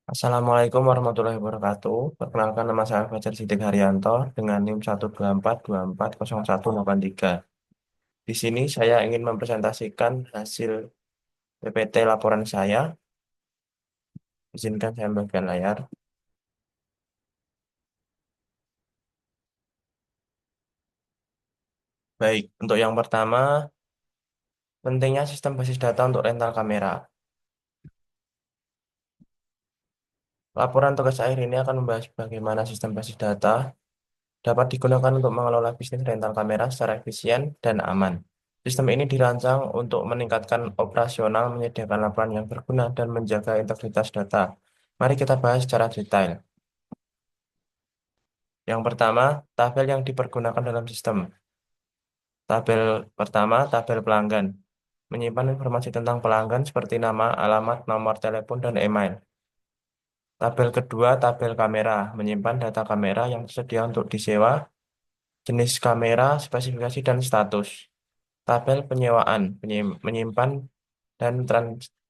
Assalamualaikum warahmatullahi wabarakatuh. Perkenalkan nama saya Fajar Sidik Haryanto dengan NIM 124240183. Di sini saya ingin mempresentasikan hasil PPT laporan saya. Izinkan saya membagikan layar. Baik, untuk yang pertama, pentingnya sistem basis data untuk rental kamera. Laporan tugas akhir ini akan membahas bagaimana sistem basis data dapat digunakan untuk mengelola bisnis rental kamera secara efisien dan aman. Sistem ini dirancang untuk meningkatkan operasional, menyediakan laporan yang berguna, dan menjaga integritas data. Mari kita bahas secara detail. Yang pertama, tabel yang dipergunakan dalam sistem. Tabel pertama, tabel pelanggan. Menyimpan informasi tentang pelanggan seperti nama, alamat, nomor telepon, dan email. Tabel kedua, tabel kamera. Menyimpan data kamera yang tersedia untuk disewa, jenis kamera, spesifikasi, dan status. Tabel penyewaan menyimpan dan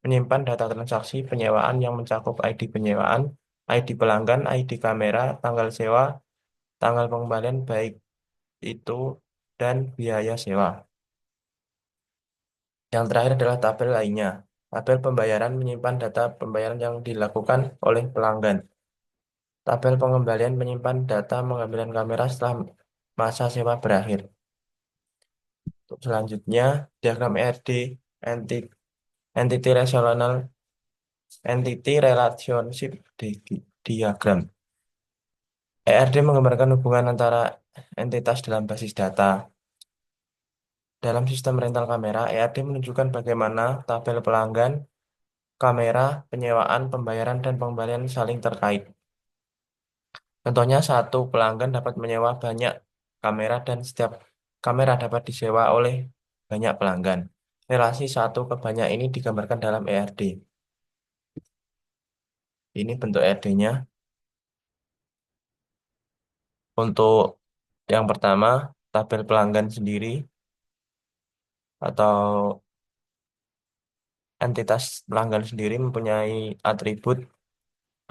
menyimpan data transaksi penyewaan yang mencakup ID penyewaan, ID pelanggan, ID kamera, tanggal sewa, tanggal pengembalian baik itu dan biaya sewa. Yang terakhir adalah tabel lainnya. Tabel pembayaran menyimpan data pembayaran yang dilakukan oleh pelanggan. Tabel pengembalian menyimpan data pengembalian kamera setelah masa sewa berakhir. Untuk selanjutnya, diagram ERD, Enti- Entity Relational Entity Relationship Diagram. ERD menggambarkan hubungan antara entitas dalam basis data. Dalam sistem rental kamera, ERD menunjukkan bagaimana tabel pelanggan, kamera, penyewaan, pembayaran, dan pengembalian saling terkait. Contohnya, satu pelanggan dapat menyewa banyak kamera dan setiap kamera dapat disewa oleh banyak pelanggan. Relasi satu ke banyak ini digambarkan dalam ERD. Ini bentuk ERD-nya. Untuk yang pertama, tabel pelanggan sendiri atau entitas pelanggan sendiri mempunyai atribut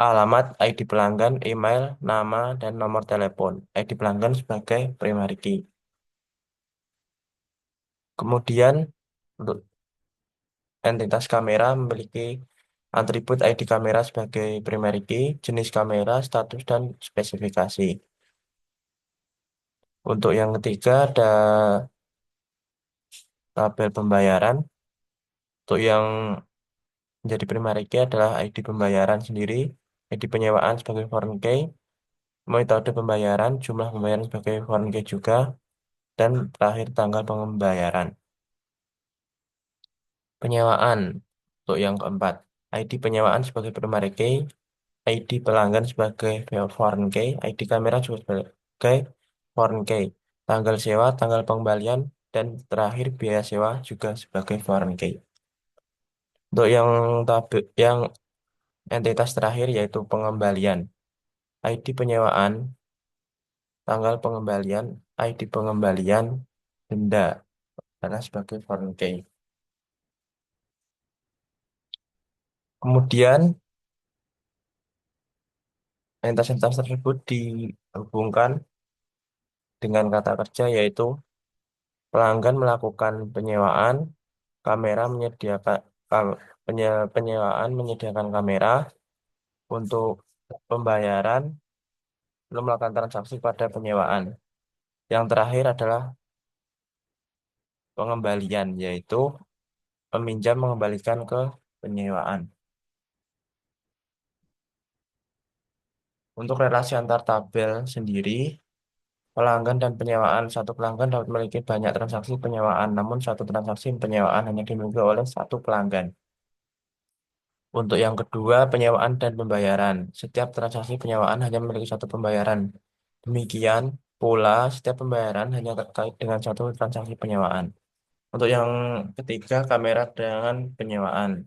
alamat, ID pelanggan, email, nama, dan nomor telepon. ID pelanggan sebagai primary key. Kemudian, untuk entitas kamera memiliki atribut ID kamera sebagai primary key, jenis kamera, status, dan spesifikasi. Untuk yang ketiga ada tabel pembayaran. Untuk yang menjadi primary key adalah ID pembayaran sendiri, ID penyewaan sebagai foreign key, metode pembayaran, jumlah pembayaran sebagai foreign key juga, dan terakhir tanggal pembayaran. Penyewaan untuk yang keempat, ID penyewaan sebagai primary key, ID pelanggan sebagai foreign key, ID kamera juga sebagai foreign key, tanggal sewa, tanggal pengembalian, dan terakhir biaya sewa juga sebagai foreign key. Untuk yang entitas terakhir yaitu pengembalian, ID penyewaan, tanggal pengembalian, ID pengembalian, denda, karena sebagai foreign key. Kemudian, entitas tersebut dihubungkan dengan kata kerja yaitu pelanggan melakukan penyewaan, kamera menyediakan penyewaan menyediakan kamera untuk pembayaran, belum melakukan transaksi pada penyewaan. Yang terakhir adalah pengembalian, yaitu peminjam mengembalikan ke penyewaan. Untuk relasi antar tabel sendiri, pelanggan dan penyewaan. Satu pelanggan dapat memiliki banyak transaksi penyewaan, namun satu transaksi penyewaan hanya dimiliki oleh satu pelanggan. Untuk yang kedua, penyewaan dan pembayaran. Setiap transaksi penyewaan hanya memiliki satu pembayaran. Demikian pula, setiap pembayaran hanya terkait dengan satu transaksi penyewaan. Untuk yang ketiga, kamera dengan penyewaan.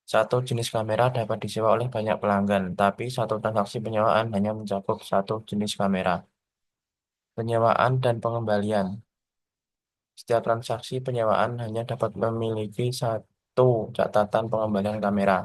Satu jenis kamera dapat disewa oleh banyak pelanggan, tapi satu transaksi penyewaan hanya mencakup satu jenis kamera. Penyewaan dan pengembalian. Setiap transaksi penyewaan hanya dapat memiliki satu catatan pengembalian kamera.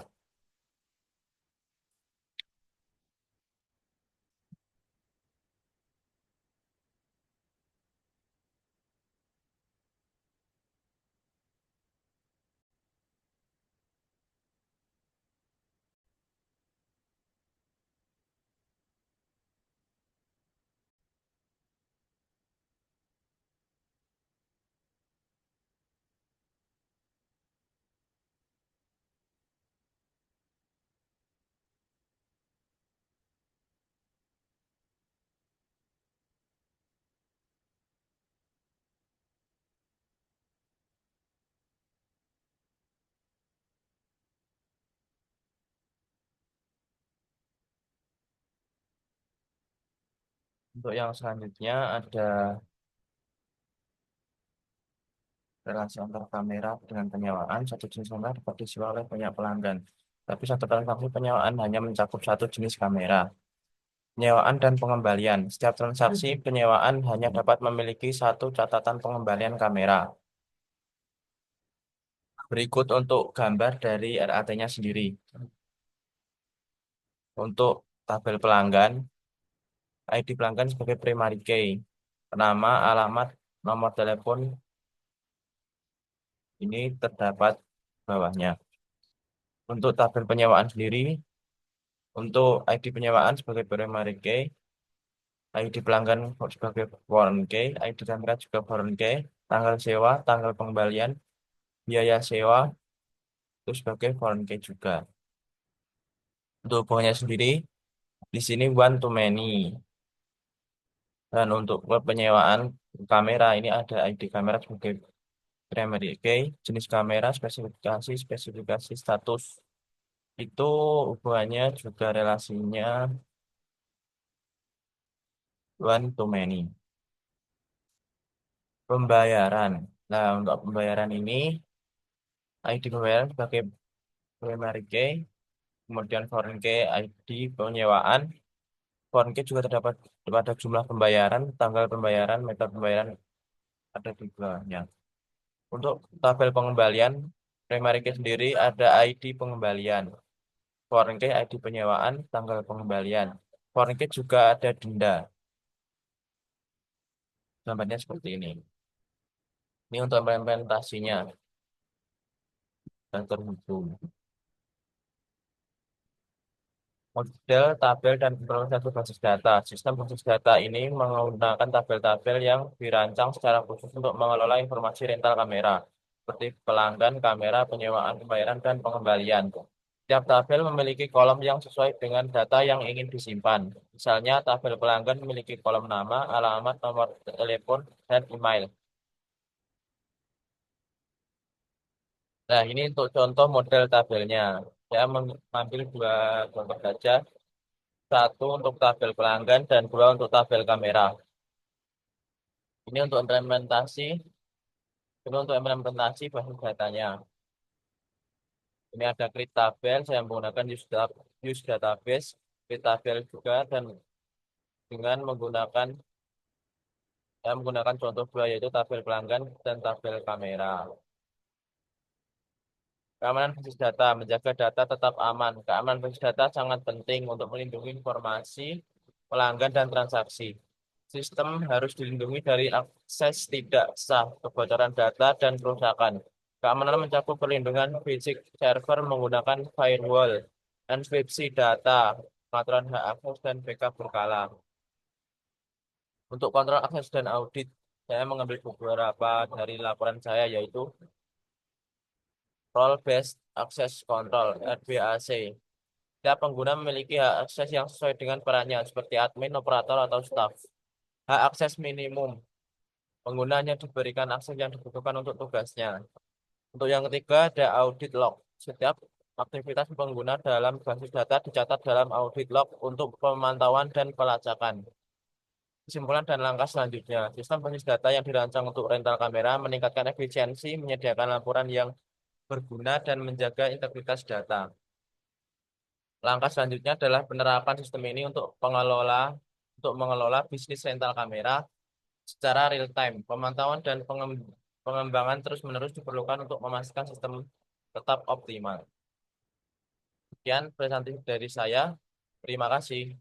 Untuk yang selanjutnya ada relasi antar kamera dengan penyewaan. Satu jenis kamera dapat disewa oleh banyak pelanggan. Tapi satu transaksi penyewaan hanya mencakup satu jenis kamera. Penyewaan dan pengembalian. Setiap transaksi penyewaan hanya dapat memiliki satu catatan pengembalian kamera. Berikut untuk gambar dari RAT-nya sendiri. Untuk tabel pelanggan, ID pelanggan sebagai primary key. Nama, alamat, nomor telepon ini terdapat bawahnya. Untuk tabel penyewaan sendiri, untuk ID penyewaan sebagai primary key, ID pelanggan sebagai foreign key, ID kamera juga foreign key, tanggal sewa, tanggal pengembalian, biaya sewa, itu sebagai foreign key juga. Untuk hubungannya sendiri, di sini one to many. Dan untuk penyewaan kamera, ini ada ID kamera sebagai primary key, jenis kamera, spesifikasi, spesifikasi status. Itu hubungannya juga relasinya one to many. Pembayaran. Nah, untuk pembayaran ini, ID pembayaran sebagai primary key, kemudian foreign key ID penyewaan. Foreign key juga terdapat pada jumlah pembayaran, tanggal pembayaran, metode pembayaran ada di bawahnya. Untuk tabel pengembalian, primary key sendiri ada ID pengembalian. Foreign key ID penyewaan, tanggal pengembalian. Foreign key juga ada denda. Gambarnya seperti ini. Ini untuk implementasinya dan terhubung. Model, tabel, dan satu basis data. Sistem basis data ini menggunakan tabel-tabel yang dirancang secara khusus untuk mengelola informasi rental kamera, seperti pelanggan, kamera, penyewaan, pembayaran, dan pengembalian. Setiap tabel memiliki kolom yang sesuai dengan data yang ingin disimpan. Misalnya, tabel pelanggan memiliki kolom nama, alamat, nomor telepon, dan email. Nah, ini untuk contoh model tabelnya. Saya mengambil dua contoh saja. Satu untuk tabel pelanggan dan dua untuk tabel kamera. Ini untuk implementasi basis datanya. Ini ada create tabel, saya menggunakan use database, create tabel juga, dan dengan saya menggunakan contoh dua yaitu tabel pelanggan dan tabel kamera. Keamanan basis data, menjaga data tetap aman. Keamanan basis data sangat penting untuk melindungi informasi pelanggan dan transaksi. Sistem harus dilindungi dari akses tidak sah, kebocoran data, dan kerusakan. Keamanan mencakup perlindungan fisik server menggunakan firewall, enkripsi data, pengaturan hak akses, dan backup berkala. Untuk kontrol akses dan audit, saya mengambil beberapa dari laporan saya, yaitu Role Based Access Control, RBAC. Setiap pengguna memiliki hak akses yang sesuai dengan perannya, seperti admin, operator, atau staff. Hak akses minimum. Pengguna hanya diberikan akses yang dibutuhkan untuk tugasnya. Untuk yang ketiga, ada audit log. Setiap aktivitas pengguna dalam basis data dicatat dalam audit log untuk pemantauan dan pelacakan. Kesimpulan dan langkah selanjutnya. Sistem basis data yang dirancang untuk rental kamera meningkatkan efisiensi, menyediakan laporan yang berguna, dan menjaga integritas data. Langkah selanjutnya adalah penerapan sistem ini untuk mengelola bisnis rental kamera secara real time. Pemantauan dan pengembangan terus-menerus diperlukan untuk memastikan sistem tetap optimal. Sekian presentasi dari saya. Terima kasih.